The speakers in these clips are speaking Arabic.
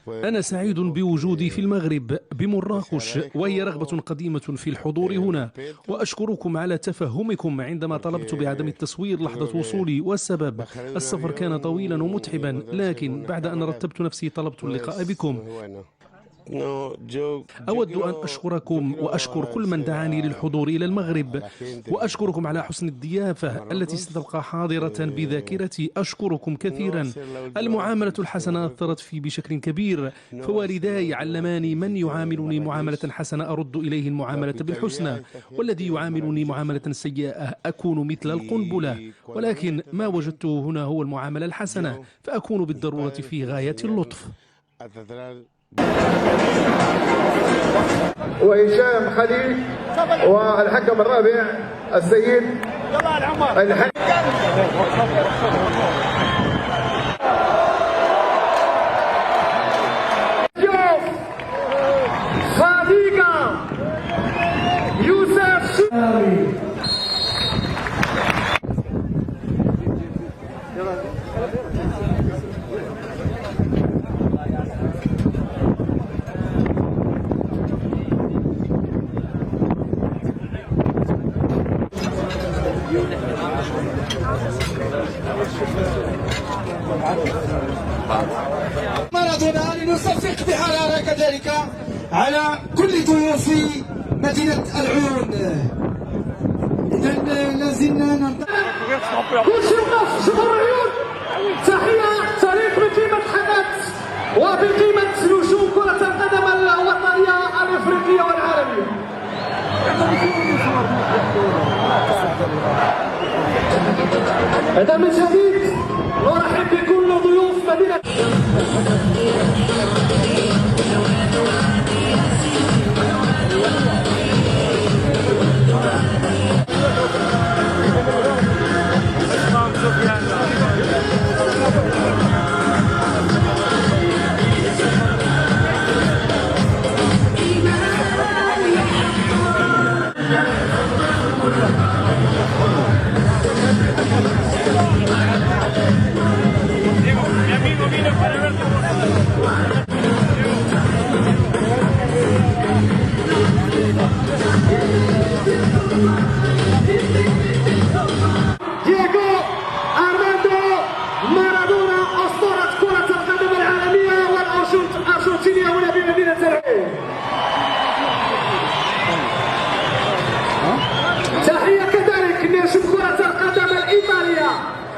أنا سعيد بوجودي في المغرب بمراكش، وهي رغبة قديمة في الحضور هنا، وأشكركم على تفهمكم عندما طلبت بعدم التصوير لحظة وصولي. والسبب السفر كان طويلا ومتعبا، لكن بعد أن رتبت نفسي طلبت اللقاء بكم. أود أن أشكركم وأشكر كل من دعاني للحضور إلى المغرب، وأشكركم على حسن الضيافة التي ستبقى حاضرة بذاكرتي. أشكركم كثيرا. المعاملة الحسنة أثرت في بشكل كبير، فوالداي علماني من يعاملني معاملة حسنة أرد إليه المعاملة بالحسنى، والذي يعاملني معاملة سيئة أكون مثل القنبلة. ولكن ما وجدته هنا هو المعاملة الحسنة، فأكون بالضرورة في غاية اللطف. وهشام خليل، والحكم الرابع السيد صديقة يوسف شاوي. مارادونا لنصفق بحرارة كذلك على كل ضيوف مدينة العيون. إذا لازلنا ننتظر كل شيء وقف. جمهور العيون، تحية فريق بقيمة حدث وبقيمة نجوم كرة القدم الوطنية الإفريقية والعالمية. إذا من جديد نرحب بكل ضيوف مدينة تحية كذلك نجم كرة القدم الإيطالية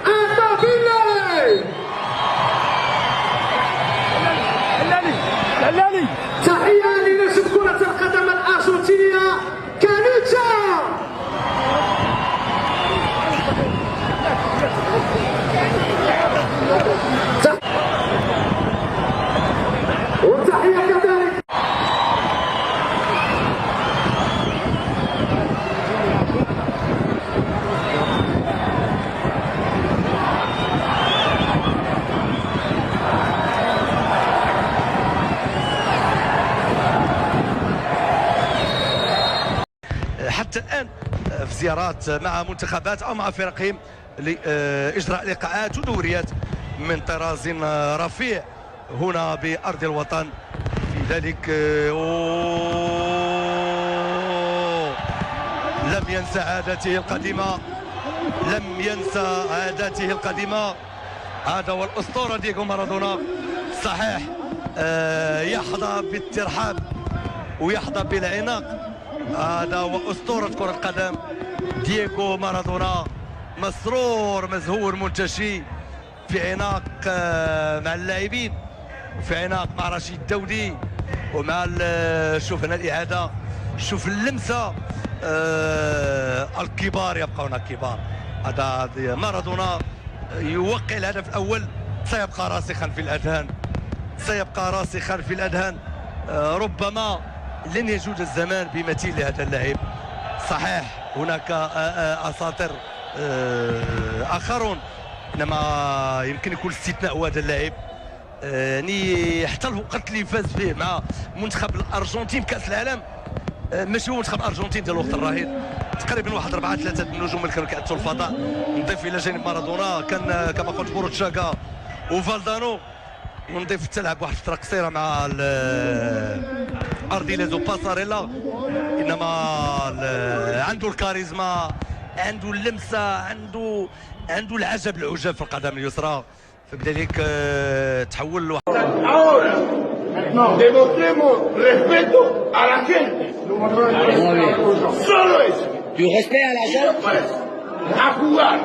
أمابيلي. تحية لنجم كرة القدم الأرجنتينية كانوتشا. وتحية كذلك حتى الآن في زيارات مع منتخبات أو مع فرقهم لإجراء لقاءات ودوريات من طراز رفيع هنا بأرض الوطن. في ذلك لم ينسى عاداته القديمة، لم ينسى عاداته القديمة. هذا هو الأسطورة دييغو مارادونا. صحيح يحظى بالترحاب ويحظى بالعناق. هذا هو أسطورة كرة القدم دييغو مارادونا، مسرور مزهور منتشي في عناق مع اللاعبين، في عناق مع رشيد الدولي ومع شوف هنا الإعادة، شوف اللمسة. الكبار يبقون كبار. هذا مارادونا يوقع الهدف الأول، سيبقى راسخا في الأذهان، سيبقى راسخا في الأذهان. ربما لن يجود الزمان بمثيل لهذا اللاعب. صحيح هناك أساطير آخرون، إنما يمكن يكون استثناء هذا اللاعب. يعني حتى الوقت اللي فاز فيه مع منتخب الأرجنتين بكأس العالم، ماشي هو منتخب الأرجنتين ديال الوقت الرهيب، تقريبا واحد 4-3 النجوم اللي كانوا كيعطوا الفضاء. نضيف الى جانب مارادونا كان كما قلت بوروتشاكا وفالدانو، ونضيف حتى لعب واحد الفتره قصيره مع ارديليز وباساريلا. انما عنده الكاريزما، عنده اللمسه، عنده العجب العجاب في القدم اليسرى، فبذلك تحول له. Demostremos respeto a la gente. Solo eso. Tu respect à la gente. A jugar.